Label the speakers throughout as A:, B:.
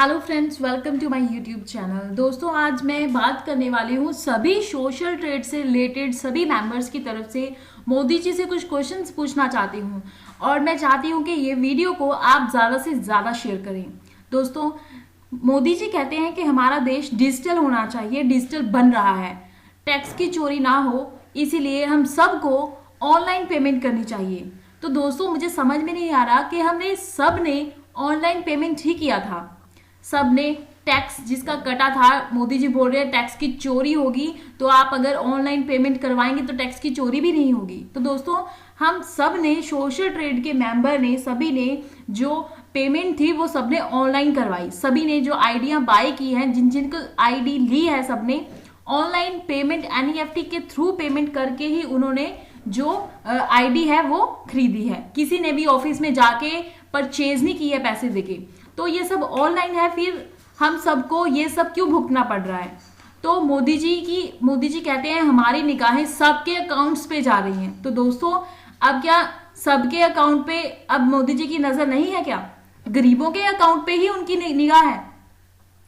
A: Hello friends, welcome to my YouTube channel. दोस्तों, आज मैं बात करने वाली हूँ सभी सोशल ट्रेड से रिलेटेड सभी मेंबर्स की तरफ से मोदी जी से कुछ क्वेश्चंस पूछना चाहती हूँ और मैं चाहती हूँ कि ये वीडियो को आप ज़्यादा से ज़्यादा शेयर करें। दोस्तों, मोदी जी कहते हैं कि हमारा देश डिजिटल होना चाहिए, डिजिटल बन रहा है, टैक्स की चोरी ना हो, इसीलिए हम सबको ऑनलाइन पेमेंट करनी चाहिए। तो दोस्तों, मुझे समझ में नहीं आ रहा कि हमने सब ने ऑनलाइन पेमेंट ही किया था, सबने टैक्स जिसका कटा था, मोदी जी बोल रहे हैं टैक्स की चोरी होगी, तो आप अगर ऑनलाइन पेमेंट करवाएंगे तो टैक्स की चोरी भी नहीं होगी। तो दोस्तों, हम सब ने, सोशल ट्रेड के मेंबर ने, सभी ने जो पेमेंट थी वो सबने ऑनलाइन करवाई। सभी ने जो आईडियां बाय की हैं, जिन जिनको आईडी ली है, सबने ऑनलाइन पेमेंट एनईएफटी के थ्रू पेमेंट करके ही उन्होंने जो आईडी है वो खरीदी है। किसी ने भी ऑफिस में जाके परचेज नहीं की है पैसे देके। तो ये सब ऑनलाइन है, फिर हम सबको ये सब क्यों भुगतना पड़ रहा है? तो मोदी जी कहते हैं हमारी निगाहें सबके अकाउंट्स पे जा रही हैं। तो दोस्तों, अब क्या सबके अकाउंट पे अब मोदी जी की नजर नहीं है क्या? गरीबों के अकाउंट पे ही उनकी निगाह है।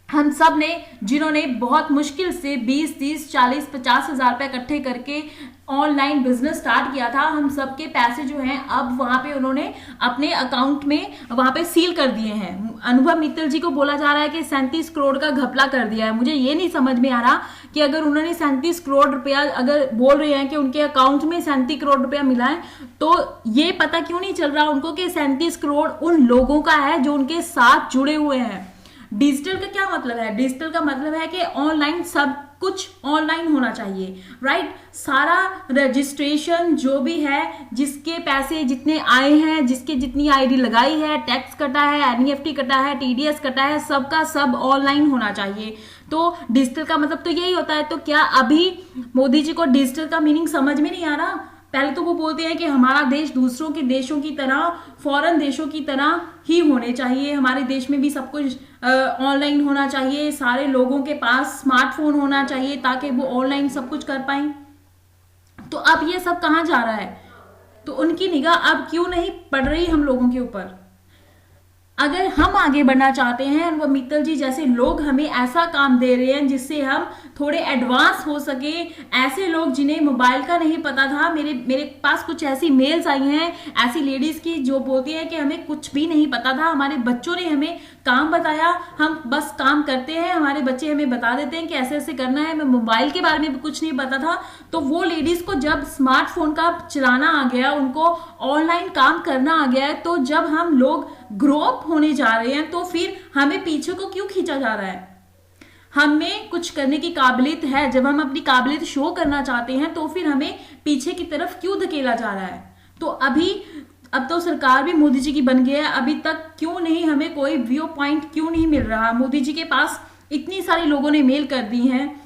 A: हम सब ने, जिन्होंने बहुत मुश्किल से 20, 30, 40, 50 हजार रुपए इकट्ठे करके ऑनलाइन बिजनेस स्टार्ट किया था, हम सबके पैसे जो हैं अब वहां पे उन्होंने अपने अकाउंट में वहां पे सील कर दिए हैं। अनुभव मित्तल जी को बोला जा रहा है कि 37 करोड़ का घपला कर दिया है। मुझे ये नहीं समझ में आ रहा कि अगर उन्होंने 37 करोड़ रुपया, अगर बोल रहे हैं कि उनके अकाउंट में 37 करोड़ रुपया मिला है, तो ये पता क्यों नहीं चल रहा उनको कि 37 करोड़ उन लोगों का है जो उनके साथ जुड़े हुए हैं। डिजिटल का क्या मतलब है? डिजिटल का मतलब है कि ऑनलाइन सब कुछ ऑनलाइन होना चाहिए, राइट? सारा रजिस्ट्रेशन जो भी है, जिसके पैसे जितने आए हैं, जिसके जितनी आईडी लगाई है, टैक्स कटा है, एनईएफटी कटा है, टीडीएस कटा है, सबका सब ऑनलाइन होना चाहिए। तो डिजिटल का मतलब तो यही होता है। तो क्या अभी मोदी जी को डिजिटल का मीनिंग समझ में नहीं आ रहा? पहले तो वो बोलते हैं कि हमारा देश दूसरों के देशों की तरह, फॉरेन देशों की तरह ही होने चाहिए, हमारे देश में भी सब कुछ ऑनलाइन होना चाहिए, सारे लोगों के पास स्मार्टफोन होना चाहिए ताकि वो ऑनलाइन सब कुछ कर पाए। तो अब ये सब कहाँ जा रहा है? तो उनकी निगाह अब क्यों नहीं पड़ रही हम लोगों के ऊपर? अगर हम आगे बढ़ना चाहते हैं, वो मित्तल जी जैसे लोग हमें ऐसा काम दे रहे हैं जिससे हम थोड़े एडवांस हो सके, ऐसे लोग जिन्हें मोबाइल का नहीं पता था, मेरे पास कुछ ऐसी मेल्स आई हैं ऐसी लेडीज की जो बोलती हैं कि हमें कुछ भी नहीं पता था, हमारे बच्चों ने हमें काम बताया, हम बस काम करते हैं, हमारे बच्चे हमें बता देते हैं कि ऐसे ऐसे करना है, हमें मोबाइल के बारे में भी कुछ नहीं पता था। तो वो लेडीज को जब स्मार्टफोन का चलाना आ गया, उनको ऑनलाइन काम करना आ गया है, तो जब हम लोग ग्रो अप होने जा रहे हैं तो फिर हमें पीछे को क्यों खींचा जा रहा है? हमें कुछ करने की काबिलियत है, जब हम अपनी काबिलियत शो करना चाहते हैं तो फिर हमें पीछे की तरफ क्यों धकेला जा रहा है? तो अब तो सरकार भी मोदी जी की बन गई है, अभी तक क्यों नहीं हमें कोई व्यू पॉइंट क्यों नहीं मिल रहा? मोदी जी के पास इतनी सारी लोगों ने मेल कर दी हैं,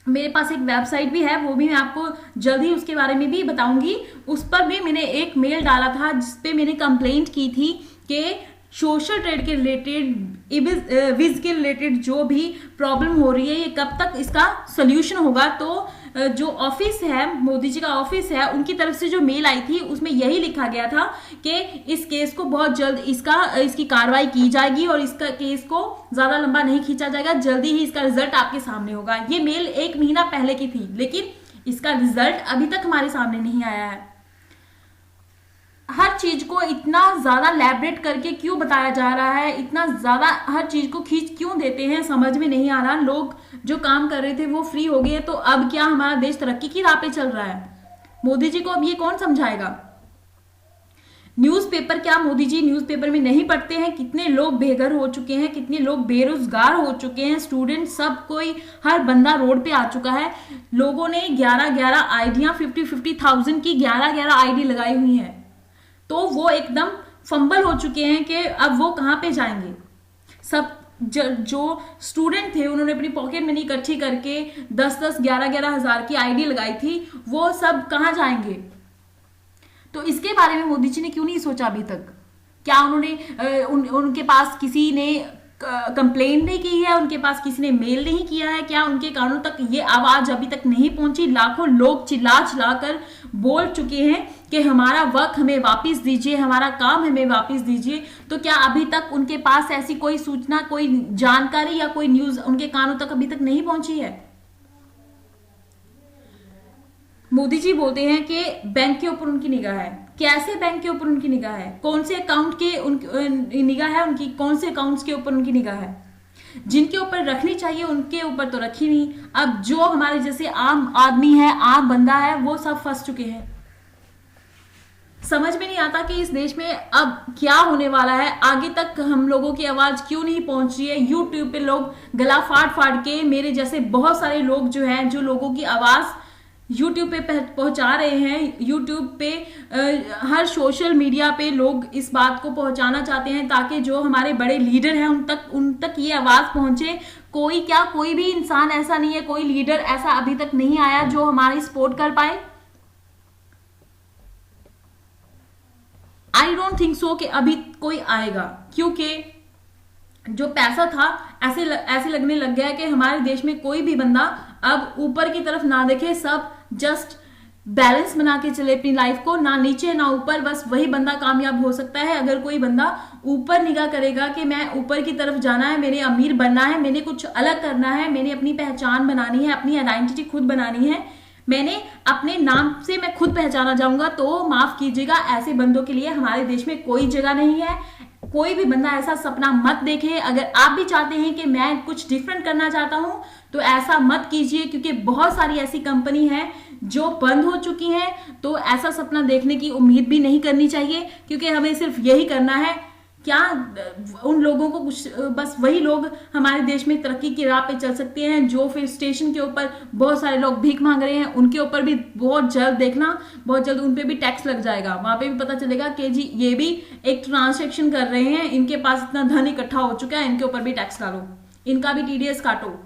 A: मेरे पास एक वेबसाइट भी है, वो भी मैं आपको जल्द ही उसके बारे में भी बताऊंगी। उस पर भी मैंने एक मेल डाला था जिसपे मैंने कंप्लेंट की थी कि सोशल ट्रेड के रिलेटेड, विज के रिलेटेड जो भी प्रॉब्लम हो रही है, ये कब तक इसका सोल्यूशन होगा। तो जो ऑफिस है, मोदी जी का ऑफिस है, उनकी तरफ से जो मेल आई थी उसमें यही लिखा गया था कि इस केस को बहुत जल्द इसकी कार्रवाई की जाएगी और इसका केस को ज्यादा लंबा नहीं खींचा जाएगा, जल्दी ही इसका रिजल्ट आपके सामने होगा। ये मेल 1 महीना पहले की थी, लेकिन इसका रिजल्ट अभी तक हमारे सामने नहीं आया है। हर चीज को इतना ज्यादा लैबरेट करके क्यों बताया जा रहा है? इतना ज्यादा हर चीज को खींच क्यों देते हैं? समझ में नहीं आ रहा। लोग जो काम कर रहे थे वो फ्री हो गए, तो अब क्या हमारा देश तरक्की की राह पे चल रहा है? मोदी जी को अब ये कौन समझाएगा? न्यूज़पेपर क्या मोदी जी न्यूज़पेपर में नहीं पढ़ते हैं? कितने लोग बेघर हो चुके हैं, कितने लोग बेरोजगार हो चुके हैं, स्टूडेंट, सब कोई, हर बंदा रोड पे आ चुका है। लोगों ने 11-11 आईडियां, 50,000 की 11-11 आईडी लगाई हुई है, तो वो एकदम फंबल हो चुके हैं कि अब वो कहां पे जाएंगे। सब जो स्टूडेंट थे उन्होंने अपनी पॉकेट मनी इकट्ठी करके 10-10, 11-11 हजार की आईडी लगाई थी, वो सब कहां जाएंगे? तो इसके बारे में मोदी जी ने क्यों नहीं सोचा अभी तक? क्या उन्होंने उनके पास किसी ने कंप्लेंट नहीं की है, उनके पास किसी ने मेल नहीं किया है, क्या उनके कानों तक ये आवाज अभी तक नहीं पहुंची? लाखों लोग चिल्ला चिल्ला कर बोल चुके हैं कि हमारा वक्त हमें वापस दीजिए, हमारा काम हमें वापस दीजिए। तो क्या अभी तक उनके पास ऐसी कोई सूचना, कोई जानकारी या कोई न्यूज उनके कानों तक अभी तक नहीं पहुंची है? मोदी जी बोलते हैं कि बैंक के ऊपर उनकी निगाह है। कैसे बैंक के ऊपर उनकी निगाह है? कौन से अकाउंट के निगाह है उनकी? कौन से अकाउंट्स के ऊपर उनकी निगाह है? जिनके ऊपर रखनी चाहिए उनके ऊपर तो रखी नहीं। अब जो हमारे जैसे आम आदमी है, आम बंदा है, वो सब फंस चुके हैं। समझ में नहीं आता कि इस देश में अब क्या होने वाला है, आगे तक हम लोगों की आवाज क्यों नहीं पहुंच रही है। यूट्यूब पे लोग गला फाड़ फाड़ के, मेरे जैसे बहुत सारे लोग जो हैं, जो लोगों की आवाज यूट्यूब पे पहुंचा रहे हैं। यूट्यूब पे हर सोशल मीडिया पे लोग इस बात को पहुंचाना चाहते हैं ताकि जो हमारे बड़े लीडर हैं उन तक ये आवाज पहुंचे। कोई भी इंसान ऐसा नहीं है, कोई लीडर ऐसा अभी तक नहीं आया जो हमारी सपोर्ट कर पाए। आई डोंट थिंक सो कि अभी कोई आएगा, क्योंकि जो पैसा था ऐसे लगने लग गया है कि हमारे देश में कोई भी बंदा अब ऊपर की तरफ ना देखे, सब जस्ट बैलेंस बना के चले अपनी लाइफ को, ना नीचे ना ऊपर, बस वही बंदा कामयाब हो सकता है। अगर कोई बंदा ऊपर निगाह करेगा कि मैं ऊपर की तरफ जाना है, मैंने अमीर बनना है, मैंने कुछ अलग करना है, मैंने अपनी पहचान बनानी है, अपनी आइडेंटिटी खुद बनानी है, मैंने अपने नाम से मैं खुद पहचाना जाऊंगा, तो माफ कीजिएगा, ऐसे बंदों के लिए हमारे देश में कोई जगह नहीं है। कोई भी बंदा ऐसा सपना मत देखे। अगर आप भी चाहते हैं कि मैं कुछ डिफरेंट करना चाहता हूं तो ऐसा मत कीजिए, क्योंकि बहुत सारी ऐसी कंपनी है जो बंद हो चुकी हैं। तो ऐसा सपना देखने की उम्मीद भी नहीं करनी चाहिए, क्योंकि हमें सिर्फ यही करना है। क्या उन लोगों को कुछ, बस वही लोग हमारे देश में तरक्की की राह पे चल सकते हैं जो फिर स्टेशन के ऊपर बहुत सारे लोग भीख मांग रहे हैं, उनके ऊपर भी बहुत जल्द देखना, बहुत जल्द उन पे भी टैक्स लग जाएगा। वहां पे भी पता चलेगा कि जी ये भी एक ट्रांजेक्शन कर रहे हैं, इनके पास इतना धन इकट्ठा हो चुका है, इनके ऊपर भी टैक्स डालो, इनका भी टीडीएस काटो।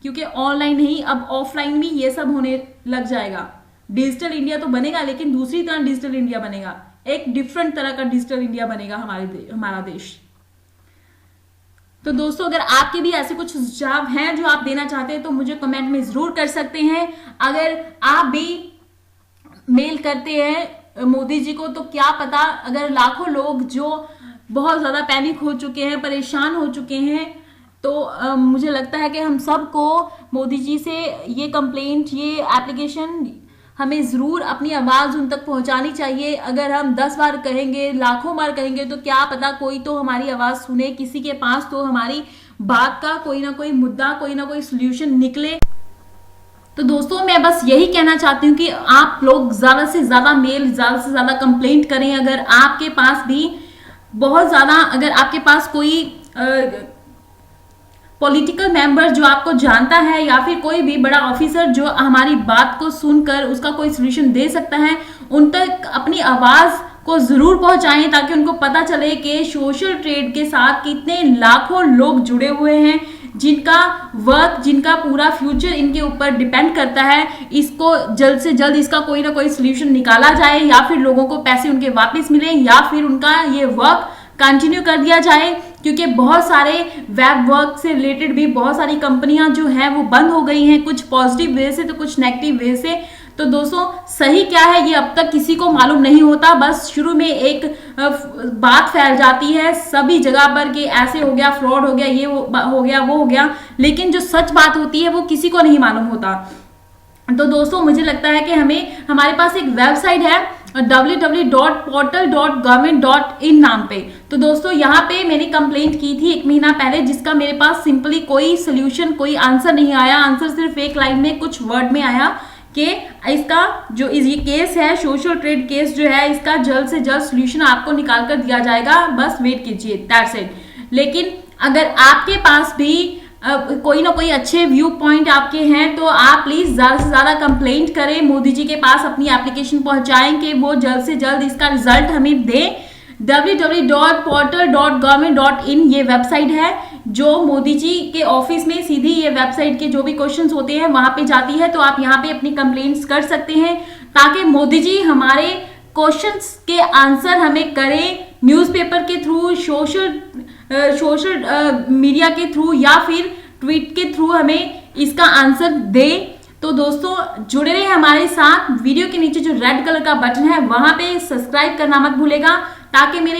A: क्योंकि ऑनलाइन नहीं, अब ऑफलाइन भी ये सब होने लग जाएगा। डिजिटल इंडिया तो बनेगा, लेकिन दूसरी तरह डिजिटल इंडिया बनेगा, एक डिफरेंट तरह का डिजिटल इंडिया बनेगा हमारा देश। तो दोस्तों, अगर आपके भी ऐसे कुछ सुझाव हैं जो आप देना चाहते हैं तो मुझे कमेंट में जरूर कर सकते हैं। अगर आप भी मेल करते हैं मोदी जी को, तो क्या पता अगर लाखों लोग जो बहुत ज्यादा पैनिक हो चुके हैं, परेशान हो चुके हैं, तो मुझे लगता है कि हम सबको मोदी जी से ये कंप्लेंट, ये एप्लीकेशन, हमें जरूर अपनी आवाज उन तक पहुंचानी चाहिए। अगर हम 10 बार कहेंगे, लाखों बार कहेंगे, तो क्या पता कोई तो हमारी आवाज सुने, किसी के पास तो हमारी बात का कोई ना कोई मुद्दा, कोई ना कोई सोल्यूशन निकले। तो दोस्तों, मैं बस यही कहना चाहती हूँ कि आप लोग ज्यादा से ज्यादा मेल, ज्यादा से ज्यादा कंप्लेंट करें। अगर आपके पास भी बहुत ज्यादा, अगर आपके पास कोई पॉलिटिकल मेंबर जो आपको जानता है, या फिर कोई भी बड़ा ऑफिसर जो हमारी बात को सुनकर उसका कोई सोल्यूशन दे सकता है, उन तक अपनी आवाज को जरूर पहुंचाएं, ताकि उनको पता चले कि सोशल ट्रेड के साथ कितने लाखों लोग जुड़े हुए हैं, जिनका वर्क, जिनका पूरा फ्यूचर इनके ऊपर डिपेंड करता है। इसको जल्द से जल्द इसका कोई ना कोई सोल्यूशन निकाला जाए, या फिर लोगों को पैसे उनके वापस मिले, या फिर उनका ये वर्क कंटिन्यू कर दिया जाए। क्योंकि बहुत सारे वेब वर्क से रिलेटेड भी बहुत सारी कंपनियां जो हैं वो बंद हो गई हैं, कुछ पॉजिटिव वे से तो कुछ नेगेटिव वे से। तो दोस्तों, सही क्या है ये अब तक किसी को मालूम नहीं होता। बस शुरू में एक बात फैल जाती है सभी जगह पर कि ऐसे हो गया, फ्रॉड हो गया, ये हो गया, वो हो गया, लेकिन जो सच बात होती है वो किसी को नहीं मालूम होता। तो दोस्तों, मुझे लगता है कि हमारे पास एक वेबसाइट है www.portal.government.in नाम पे। तो दोस्तों, यहाँ पे मैंने कंप्लेंट की थी 1 महीना पहले, जिसका मेरे पास सिंपली कोई सोल्यूशन, कोई आंसर नहीं आया। आंसर सिर्फ एक लाइन में, कुछ वर्ड में आया कि इसका जो ये केस है, सोशल ट्रेड केस जो है, इसका जल्द से जल्द सोल्यूशन आपको निकाल कर दिया जाएगा, बस वेट कीजिए, दैट्स इट। लेकिन अगर आपके पास भी कोई ना कोई अच्छे व्यू पॉइंट आपके हैं, तो आप प्लीज ज्यादा से ज्यादा कंप्लेंट करें, मोदी जी के पास अपनी एप्लीकेशन पहुंचाएं कि वो जल्द से जल्द इसका रिजल्ट हमें दें। www.portal.government.in ये वेबसाइट है जो मोदी जी के ऑफिस में सीधी ये वेबसाइट के जो भी क्वेश्चंस होते हैं वहां पे जाती है। तो आप यहाँ पे अपनी कंप्लेंट्स कर सकते हैं, ताकि मोदी जी हमारे क्वेश्चंस के आंसर हमें करें, न्यूज़पेपर के थ्रू, सोशल मीडिया के थ्रू या फिर ट्वीट के थ्रू हमें इसका आंसर दे। तो दोस्तों जुड़े रहे हमारे साथ। वीडियो के नीचे जो रेड कलर का बटन है वहां पे सब्सक्राइब करना मत भूलेगा, ताकि मेरे